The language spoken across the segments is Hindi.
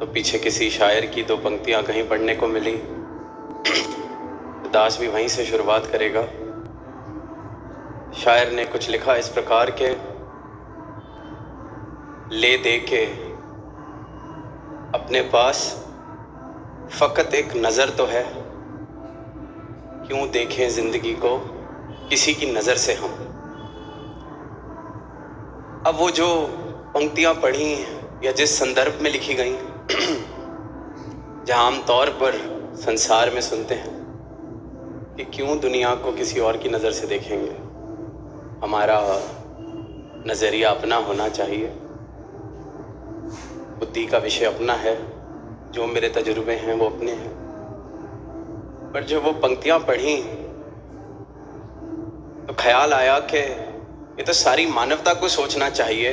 तो पीछे किसी शायर की दो पंक्तियां कहीं पढ़ने को मिली। दास भी वहीं से शुरुआत करेगा। शायर ने कुछ लिखा इस प्रकार के, ले दे के अपने पास फ़कत एक नज़र तो है, क्यों देखें ज़िंदगी को किसी की नज़र से हम। अब वो जो पंक्तियां पढ़ी या जिस संदर्भ में लिखी गई, जहाँ आम तौर पर संसार में सुनते हैं कि क्यों दुनिया को किसी और की नज़र से देखेंगे, हमारा नज़रिया अपना होना चाहिए, बुद्धि का विषय अपना है, जो मेरे तजुर्बे हैं वो अपने हैं। पर जब वो पंक्तियां पढ़ी तो ख्याल आया कि ये तो सारी मानवता को सोचना चाहिए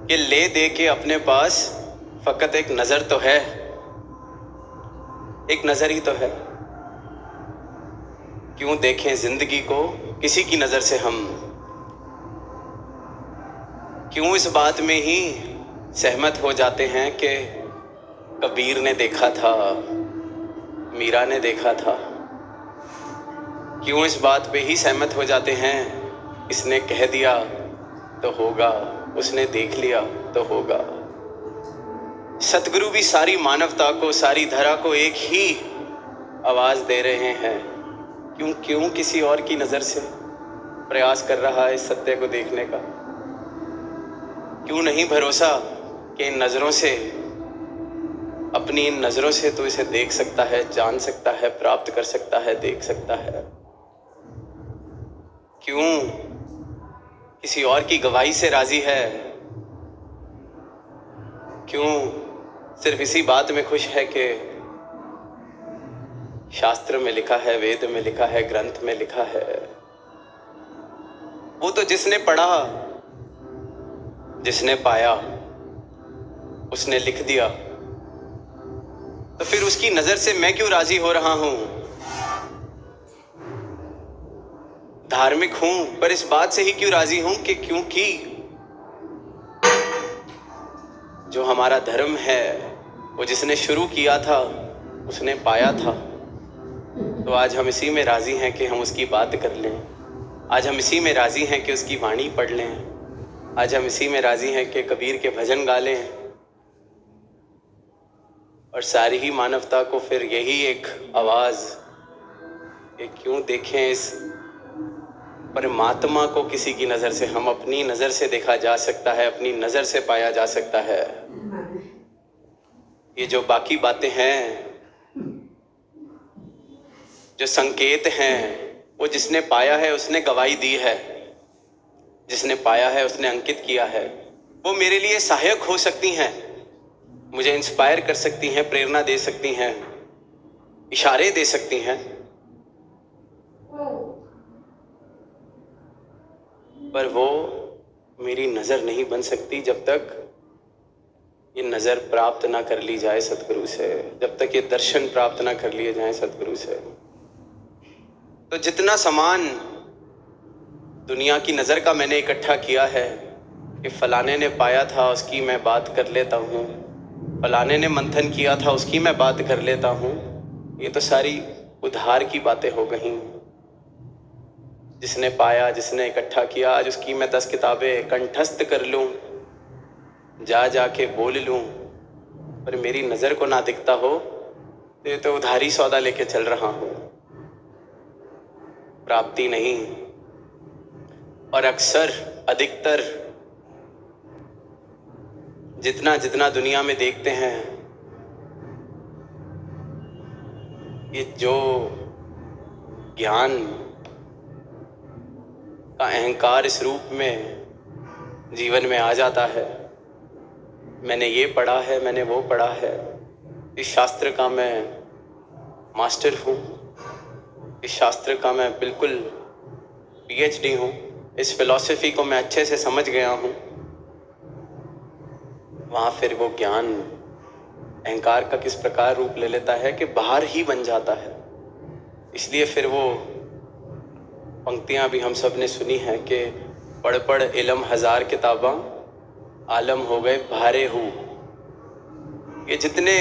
कि ले दे के अपने पास फ़कत एक नज़र तो है, एक नज़र ही तो है, क्यों देखें ज़िंदगी को किसी की नज़र से हम। क्यों इस बात में ही सहमत हो जाते हैं कि कबीर ने देखा था, मीरा ने देखा था। क्यों इस बात पे ही सहमत हो जाते हैं, इसने कह दिया तो होगा, उसने देख लिया तो होगा। सतगुरु भी सारी मानवता को, सारी धरा को एक ही आवाज़ दे रहे हैं, क्यों क्यों किसी और की नज़र से प्रयास कर रहा है इस सत्य को देखने का। क्यों नहीं भरोसा कि इन नज़रों से, अपनी इन नज़रों से तो इसे देख सकता है, जान सकता है, प्राप्त कर सकता है, देख सकता है। क्यों किसी और की गवाही से राज़ी है, क्यों सिर्फ इसी बात में खुश है कि शास्त्र में लिखा है, वेद में लिखा है, ग्रंथ में लिखा है। वो तो जिसने पढ़ा, जिसने पाया, उसने लिख दिया, तो फिर उसकी नज़र से मैं क्यों राज़ी हो रहा हूं। धार्मिक हूं पर इस बात से ही क्यों राज़ी हूं कि क्योंकि जो हमारा धर्म है वो जिसने शुरू किया था उसने पाया था। तो आज हम इसी में राज़ी हैं कि हम उसकी बात कर लें, आज हम इसी में राज़ी हैं कि उसकी वाणी पढ़ लें, आज हम इसी में राज़ी हैं कि कबीर के भजन गा लें। और सारी ही मानवता को फिर यही एक आवाज़ कि क्यों देखें इस परमात्मा को किसी की नज़र से, हम अपनी नज़र से देखा जा सकता है, अपनी नज़र से पाया जा सकता है। ये जो बाकी बातें हैं, जो संकेत हैं, वो जिसने पाया है उसने गवाही दी है, जिसने पाया है उसने अंकित किया है। वो मेरे लिए सहायक हो सकती हैं, मुझे इंस्पायर कर सकती हैं, प्रेरणा दे सकती हैं, इशारे दे सकती हैं। पर वो मेरी नज़र नहीं बन सकती जब तक ये नज़र प्राप्त ना कर ली जाए सतगुरु से, जब तक ये दर्शन प्राप्त ना कर लिए जाएं सतगुरु से। तो जितना सामान दुनिया की नज़र का मैंने इकट्ठा किया है कि फलाने ने पाया था उसकी मैं बात कर लेता हूँ, फलाने ने मंथन किया था उसकी मैं बात कर लेता हूँ, ये तो सारी उधार की बातें हो गई। जिसने पाया, जिसने इकट्ठा किया, आज उसकी मैं 10 किताबें कंठस्थ कर लूँ, जा जाके बोल लूँ, पर मेरी नज़र को ना दिखता हो तो ये तो उधारी सौदा लेके चल रहा हूँ, प्राप्ति नहीं। और अक्सर, अधिकतर जितना जितना दुनिया में देखते हैं, ये जो ज्ञान का अहंकार इस रूप में जीवन में आ जाता है, मैंने ये पढ़ा है, मैंने वो पढ़ा है, इस शास्त्र का मैं मास्टर हूँ, इस शास्त्र का मैं बिल्कुल पीएचडी हूँ, इस फिलॉसफी को मैं अच्छे से समझ गया हूँ। वहाँ फिर वो ज्ञान अहंकार का किस प्रकार रूप ले लेता है कि बाहर ही बन जाता है। इसलिए फिर वो पंक्तियाँ भी हम सब ने सुनी हैं कि पढ़ पढ़ इलम 1000 किताबां, आलम हो गए भारे हूँ। ये जितने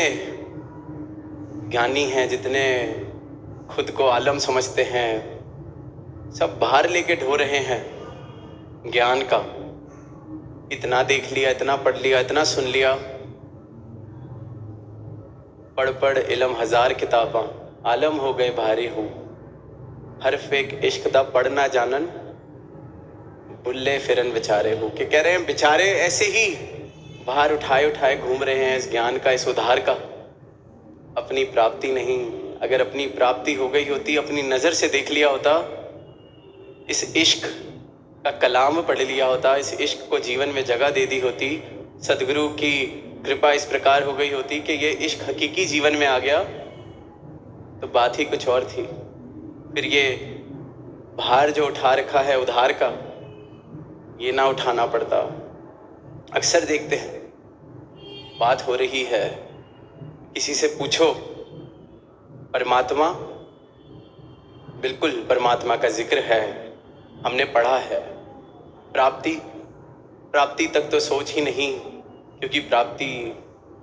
ज्ञानी हैं, जितने खुद को आलम समझते हैं, सब बाहर लेके ढो रहे हैं ज्ञान का। इतना देख लिया, इतना पढ़ लिया, इतना सुन लिया, पढ़ पढ़ इलम हजार किताबां, आलम हो गए भारी हूँ, हरफ एक इश्क दा पढ़ना जानन, बुल्ले फिरन बेचारे हो। कि कह रहे हैं बेचारे ऐसे ही बाहर उठाए उठाए घूम रहे हैं इस ज्ञान का, इस उद्धार का, अपनी प्राप्ति नहीं। अगर अपनी प्राप्ति हो गई होती, अपनी नज़र से देख लिया होता, इस इश्क का कलाम पढ़ लिया होता, इस इश्क को जीवन में जगह दे दी होती, सदगुरु की कृपा इस प्रकार हो गई होती कि ये इश्क हकीकी जीवन में आ गया, तो बात ही कुछ और थी। फिर ये भार जो उठा रखा है उधार का, ये ना उठाना पड़ता। अक्सर देखते हैं बात हो रही है, किसी से पूछो परमात्मा, बिल्कुल परमात्मा का जिक्र है, हमने पढ़ा है। प्राप्ति तक तो सोच ही नहीं, क्योंकि प्राप्ति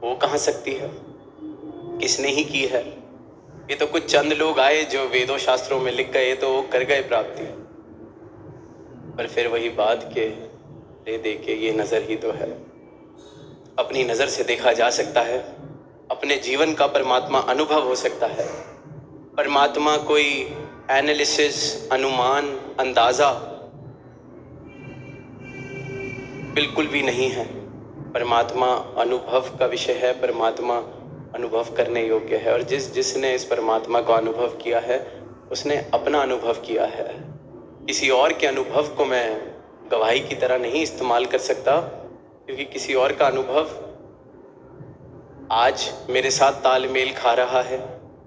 हो कहाँ सकती है, किसने ही की है। ये तो कुछ चंद लोग आए जो वेदों शास्त्रों में लिख गए तो वो कर गए प्राप्ति। पर फिर वही बात के दे के ये नज़र ही तो है। अपनी नज़र से देखा जा सकता है, अपने जीवन का परमात्मा अनुभव हो सकता है। परमात्मा कोई एनालिसिस, अनुमान, अंदाज़ा बिल्कुल भी नहीं है। परमात्मा अनुभव का विषय है, परमात्मा अनुभव करने योग्य है। और जिसने इस परमात्मा को अनुभव किया है, उसने अपना अनुभव किया है। किसी और के अनुभव को मैं गवाही की तरह नहीं इस्तेमाल कर सकता, क्योंकि किसी और का अनुभव आज मेरे साथ तालमेल खा रहा है,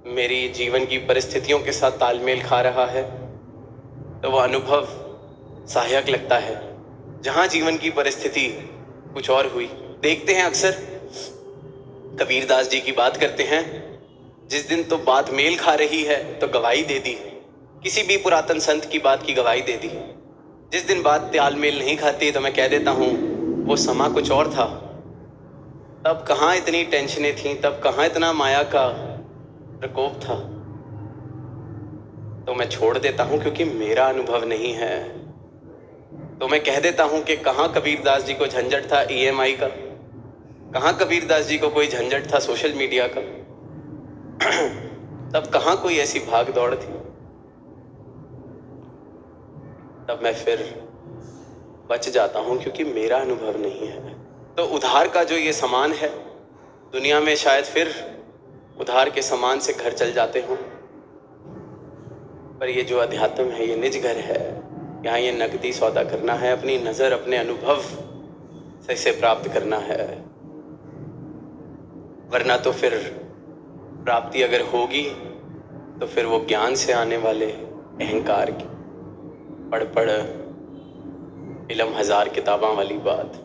मेरी जीवन की परिस्थितियों के साथ तालमेल खा रहा है, तो वह अनुभव सहायक लगता है। जहाँ जीवन की परिस्थिति कुछ और हुई, देखते हैं अक्सर कबीरदास जी की बात करते हैं, जिस दिन तो बात मेल खा रही है तो गवाही दे दी, किसी भी पुरातन संत की बात की गवाही दे दी। जिस दिन बात तालमेल नहीं खाती तो मैं कह देता हूँ वो समा कुछ और था, तब कहाँ इतनी टेंशनें थीं, तब कहाँ इतना माया का प्रकोप था। तो मैं छोड़ देता हूँ क्योंकि मेरा अनुभव नहीं है। तो मैं कह देता हूँ कि कहाँ कबीरदास जी को झंझट था EMI का, कहाँ कबीरदास जी को कोई झंझट था सोशल मीडिया का, तब कहाँ कोई ऐसी भाग दौड़ थी। तब मैं फिर बच जाता हूँ क्योंकि मेरा अनुभव नहीं है। तो उधार का जो ये सामान है, दुनिया में शायद फिर उधार के सामान से घर चल जाते हों, पर ये जो अध्यात्म है ये निज घर है। यहाँ ये नकदी सौदा करना है, अपनी नज़र, अपने अनुभव से इसे प्राप्त करना है। वरना तो फिर प्राप्ति अगर होगी तो फिर वो ज्ञान से आने वाले अहंकार की पढ़ इलम हजार किताबां वाली बात।